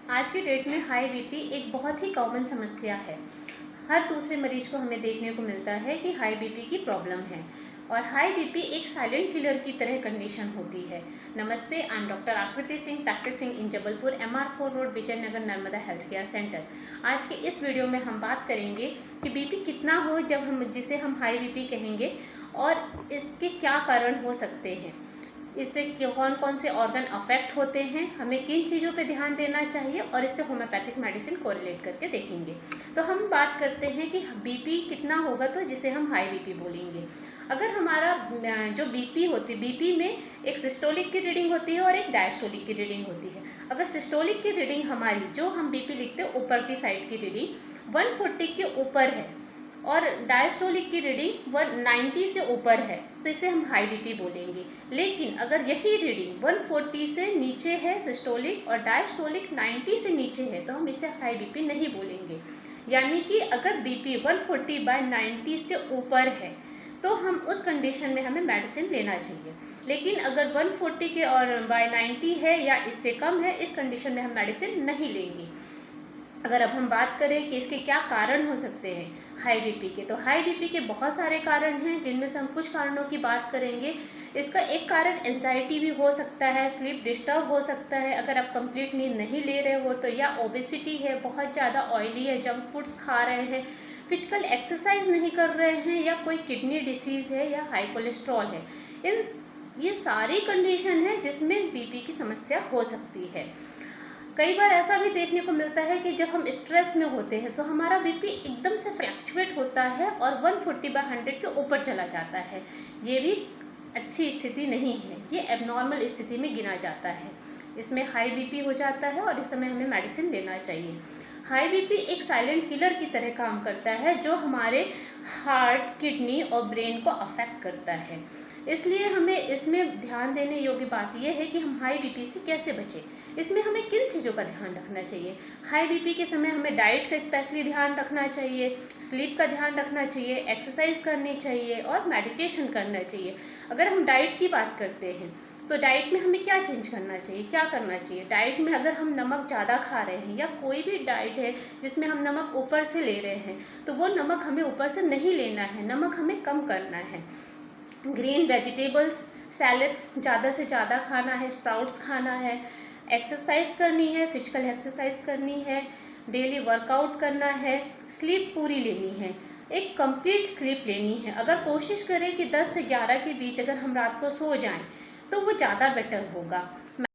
आज के डेट में हाई बीपी एक बहुत ही कॉमन समस्या है। हर दूसरे मरीज को हमें देखने को मिलता है कि हाई बीपी की प्रॉब्लम है और हाई बीपी एक साइलेंट किलर की तरह कंडीशन होती है। नमस्ते, आई am doctor Aakriti Singh, practising in Jabalpur, MR4 road, Vijaynagar, Narmada health care centre. आज के इस वीडियो में हम बात करेंगे कि बीपी कितना हो जिसे हम हाई बीपी कहेंगे और इसके क्या कारण हो सकते हैं, इससे कौन कौन से ऑर्गन अफेक्ट होते हैं, हमें किन चीज़ों पे ध्यान देना चाहिए और इससे होम्योपैथिक मेडिसिन कोरिलेट करके देखेंगे। तो हम बात करते हैं कि बीपी कितना होगा तो जिसे हम हाई बीपी बोलेंगे। अगर हमारा जो बीपी होती है, बीपी में एक सिस्टोलिक की रीडिंग होती है और एक डायस्टोलिक की रीडिंग होती है। अगर सिस्टोलिक की रीडिंग हमारी, जो हम बीपी लिखते हैं ऊपर की साइड की रीडिंग 140 के ऊपर है और डायस्टोलिक की रीडिंग 190 से ऊपर है तो इसे हम हाई बीपी बोलेंगे। लेकिन अगर यही रीडिंग 140 से नीचे है सिस्टोलिक और डायस्टोलिक 90 से नीचे है तो हम इसे हाई बीपी नहीं बोलेंगे। यानी कि अगर बीपी 140/90 से ऊपर है तो हम उस कंडीशन में हमें मेडिसिन लेना चाहिए। लेकिन अगर 140 के और बाय 90 है या इससे कम है, इस कंडीशन में हम मेडिसिन नहीं लेंगे। अगर अब हम बात करें कि इसके क्या कारण हो सकते हैं हाई बीपी के, तो हाई बीपी के बहुत सारे कारण हैं जिनमें से हम कुछ कारणों की बात करेंगे। इसका एक कारण एंजाइटी भी हो सकता है, स्लीप डिस्टर्ब हो सकता है अगर आप कंप्लीट नींद नहीं ले रहे हो तो, या ओबेसिटी है, बहुत ज़्यादा ऑयली है, जंक फूड्स खा रहे हैं, फिजिकल एक्सरसाइज नहीं कर रहे हैं, या कोई किडनी डिसीज़ है या हाई कोलेस्ट्रॉल है। ये सारी कंडीशन है जिसमें बीपी की समस्या हो सकती है। कई बार ऐसा भी देखने को मिलता है कि जब हम स्ट्रेस में होते हैं तो हमारा बीपी एकदम से फ्लक्चुएट होता है और 140/100 के ऊपर चला जाता है। ये भी अच्छी स्थिति नहीं है, ये एबनॉर्मल स्थिति में गिना जाता है। इसमें हाई बीपी हो जाता है और इस समय हमें मेडिसिन लेना चाहिए। हाई बीपी एक साइलेंट किलर की तरह काम करता है जो हमारे हार्ट, किडनी और ब्रेन को अफेक्ट करता है। इसलिए हमें इसमें ध्यान देने योग्य बात यह है कि हम हाई बीपी से कैसे बचें। इसमें हमें किन चीज़ों का ध्यान रखना चाहिए। हाई बीपी के समय हमें डाइट का स्पेशली ध्यान रखना चाहिए, स्लीप का ध्यान रखना चाहिए, एक्सरसाइज करनी चाहिए और मेडिटेशन करना चाहिए। अगर हम डाइट की बात करते हैं तो डाइट में हमें क्या चेंज करना चाहिए, क्या करना चाहिए। डाइट में अगर हम नमक ज़्यादा खा रहे हैं या कोई भी डाइट है जिसमें हम नमक ऊपर से ले रहे हैं तो वो नमक हमें ऊपर से नहीं लेना है, नमक हमें कम करना है। ग्रीन वेजिटेबल्स, सैलड्स ज़्यादा से ज़्यादा खाना है, स्प्राउट्स खाना है, एक्सरसाइज करनी है, फिजिकल एक्सरसाइज करनी है, डेली वर्कआउट करना है, स्लीप पूरी लेनी है, एक कंप्लीट स्लीप लेनी है। अगर कोशिश करें कि 10 से 11 के बीच अगर हम रात को सो जाएं तो वो ज़्यादा बेटर होगा।